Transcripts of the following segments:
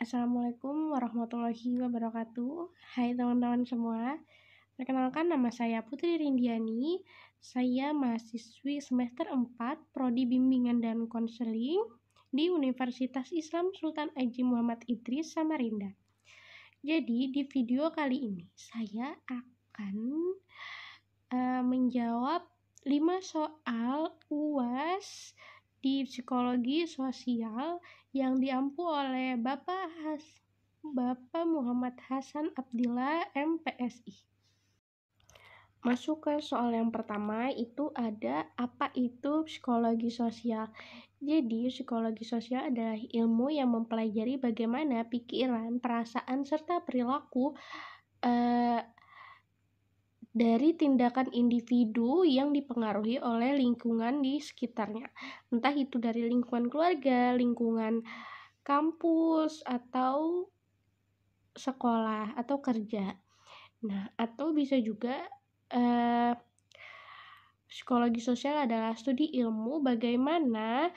Assalamualaikum warahmatullahi wabarakatuh. Hai teman-teman semua. Perkenalkan, nama saya Putri Rindiani. Saya mahasiswi semester 4 Prodi Bimbingan dan Konseling di Universitas Islam Sultan Haji Muhammad Idris Samarinda. Jadi di video kali ini saya akan menjawab 5 soal UAS di psikologi sosial yang diampu oleh Bapak Muhammad Hasan Abdillah MPSI. Masuk ke soal yang pertama, itu ada apa itu psikologi sosial. Jadi psikologi sosial adalah ilmu yang mempelajari bagaimana pikiran, perasaan, serta perilaku dari tindakan individu yang dipengaruhi oleh lingkungan di sekitarnya. Entah itu dari lingkungan keluarga, lingkungan kampus, atau sekolah, atau kerja. Nah, atau bisa juga psikologi sosial adalah studi ilmu bagaimana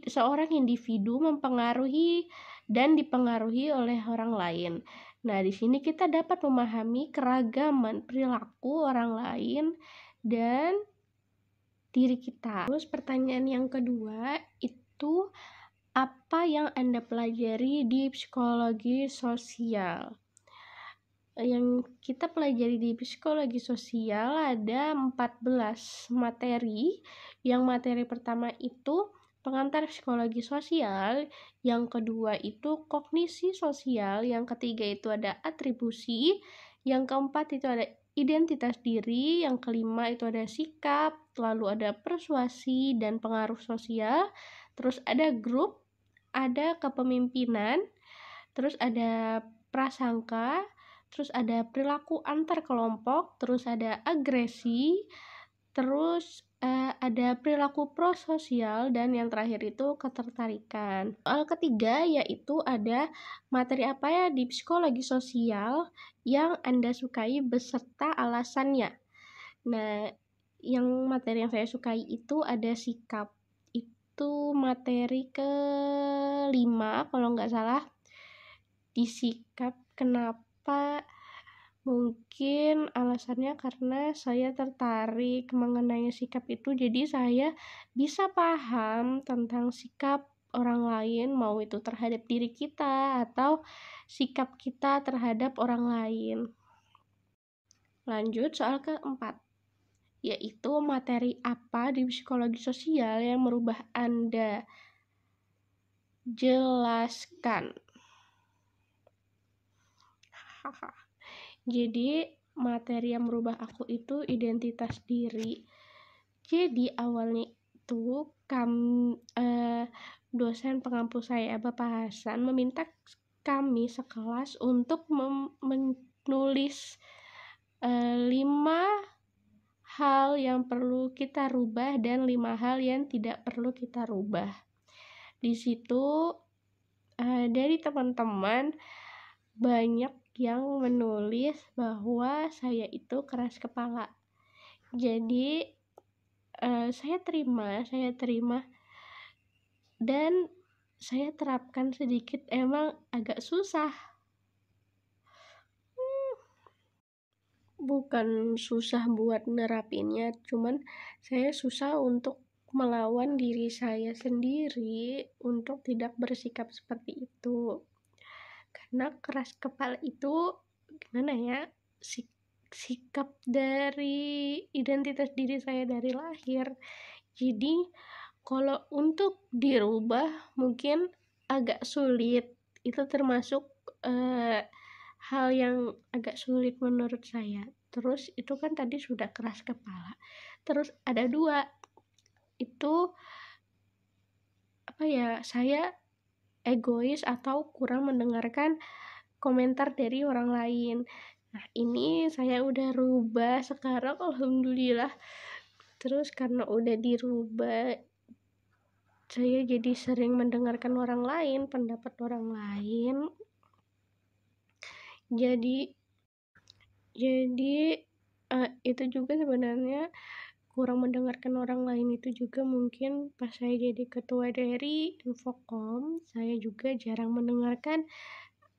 seorang individu mempengaruhi dan dipengaruhi oleh orang lain. Nah, di sini kita dapat memahami keragaman perilaku orang lain dan diri kita. Terus pertanyaan yang kedua itu apa yang Anda pelajari di psikologi sosial? Yang kita pelajari di psikologi sosial ada 14 materi. Yang materi pertama itu pengantar psikologi sosial, yang kedua itu kognisi sosial, yang ketiga itu ada atribusi, yang keempat itu ada identitas diri, yang kelima itu ada sikap, lalu ada persuasi dan pengaruh sosial, terus ada grup, ada kepemimpinan, terus ada prasangka, terus ada perilaku antar kelompok, terus ada agresi, terus ada perilaku prososial, dan yang terakhir itu ketertarikan. Soal ketiga yaitu ada materi apa ya di psikologi sosial yang Anda sukai beserta alasannya. Nah, materi yang saya sukai itu ada sikap. Itu materi ke-5 kalau nggak salah. Di sikap, kenapa? Mungkin alasannya karena saya tertarik mengenai sikap itu, jadi saya bisa paham tentang sikap orang lain, mau itu terhadap diri kita atau sikap kita terhadap orang lain. Lanjut soal keempat, yaitu materi apa di psikologi sosial yang merubah Anda? Jelaskan. Jadi materi yang merubah aku itu identitas diri. Jadi awalnya itu dosen pengampu saya, Bapak Hasan, meminta kami sekelas untuk menulis 5 hal yang perlu kita rubah dan 5 hal yang tidak perlu kita rubah. Di situ dari teman-teman banyak yang menulis bahwa saya itu keras kepala. Jadi saya terima dan saya terapkan sedikit, emang agak susah. Bukan susah buat nerapinnya, cuman saya susah untuk melawan diri saya sendiri untuk tidak bersikap seperti itu. Karena keras kepala itu gimana ya, sikap dari identitas diri saya dari lahir. Jadi kalau untuk dirubah mungkin agak sulit. Itu termasuk hal yang agak sulit menurut saya. Terus itu kan tadi sudah keras kepala. Terus ada 2, itu saya egois atau kurang mendengarkan komentar dari orang lain. Nah, ini saya udah rubah sekarang, alhamdulillah. Terus karena udah dirubah, saya jadi sering mendengarkan orang lain, pendapat orang lain. Jadi itu juga sebenarnya kurang mendengarkan orang lain itu juga mungkin pas saya jadi ketua dari Infokom, saya juga jarang mendengarkan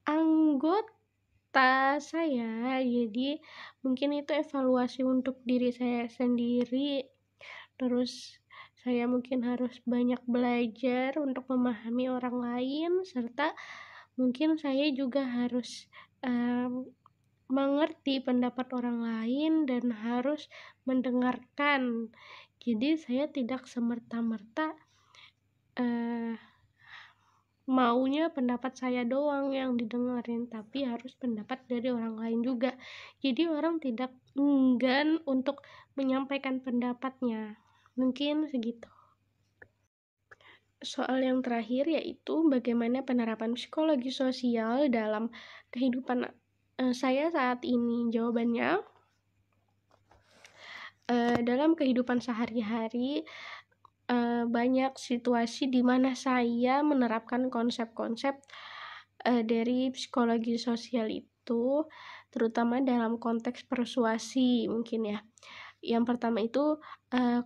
anggota saya. Jadi mungkin itu evaluasi untuk diri saya sendiri. Terus saya mungkin harus banyak belajar untuk memahami orang lain, serta mungkin saya juga harus mengerti pendapat orang lain dan harus mendengarkan. Jadi saya tidak semerta-merta maunya pendapat saya doang yang didengarin, tapi harus pendapat dari orang lain juga. Jadi orang tidak enggan untuk menyampaikan pendapatnya. Mungkin segitu. Soal yang terakhir yaitu bagaimana penerapan psikologi sosial dalam kehidupan saya saat ini. Jawabannya, dalam kehidupan sehari-hari banyak situasi di mana saya menerapkan konsep-konsep dari psikologi sosial itu, terutama dalam konteks persuasi mungkin ya. Yang pertama itu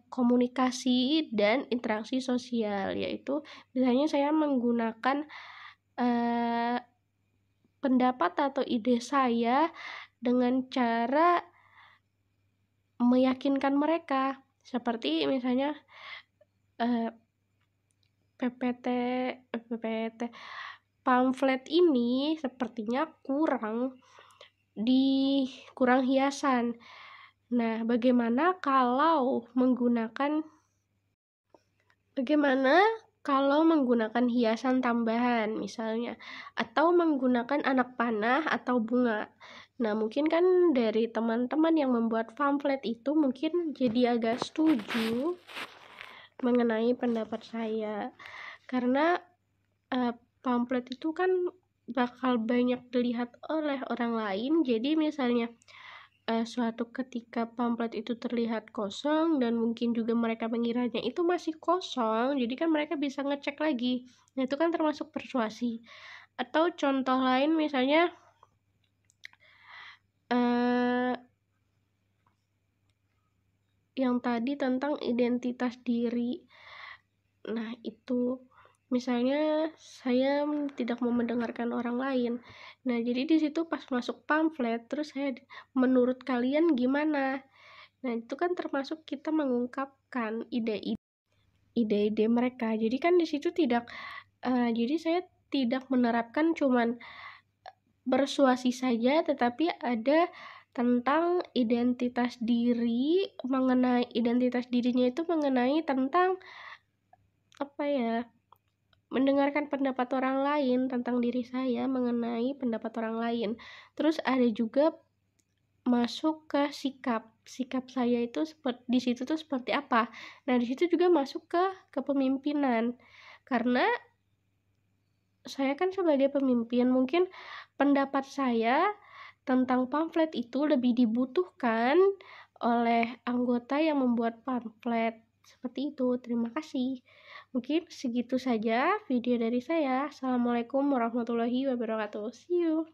komunikasi dan interaksi sosial, yaitu misalnya saya menggunakan pendapat atau ide saya dengan cara meyakinkan mereka, seperti misalnya PPT pamflet ini sepertinya kurang hiasan. Nah, bagaimana kalau menggunakan hiasan tambahan misalnya, atau menggunakan anak panah atau bunga. Nah, mungkin kan dari teman-teman yang membuat pamflet itu mungkin jadi agak setuju mengenai pendapat saya, karena pamflet itu kan bakal banyak dilihat oleh orang lain. Jadi misalnya suatu ketika pamflet itu terlihat kosong dan mungkin juga mereka mengiranya itu masih kosong, jadi kan mereka bisa ngecek lagi. Nah, itu kan termasuk persuasi. Atau contoh lain misalnya yang tadi tentang identitas diri. Nah, itu misalnya saya tidak mau mendengarkan orang lain. Nah, jadi di situ pas masuk pamflet, terus saya, menurut kalian gimana? Nah, itu kan termasuk kita mengungkapkan ide-ide mereka. Jadi kan di situ jadi saya tidak menerapkan cuman persuasi saja, tetapi ada tentang identitas diri, mengenai identitas dirinya itu mengenai tentang mendengarkan pendapat orang lain tentang diri saya, mengenai pendapat orang lain. Terus ada juga masuk ke sikap saya itu di situ tuh seperti apa. Nah, di situ juga masuk ke kepemimpinan, karena saya kan sebagai pemimpin, mungkin pendapat saya tentang pamflet itu lebih dibutuhkan oleh anggota yang membuat pamflet. Seperti itu. Terima kasih. Mungkin segitu saja video dari saya. Assalamualaikum warahmatullahi wabarakatuh. See you.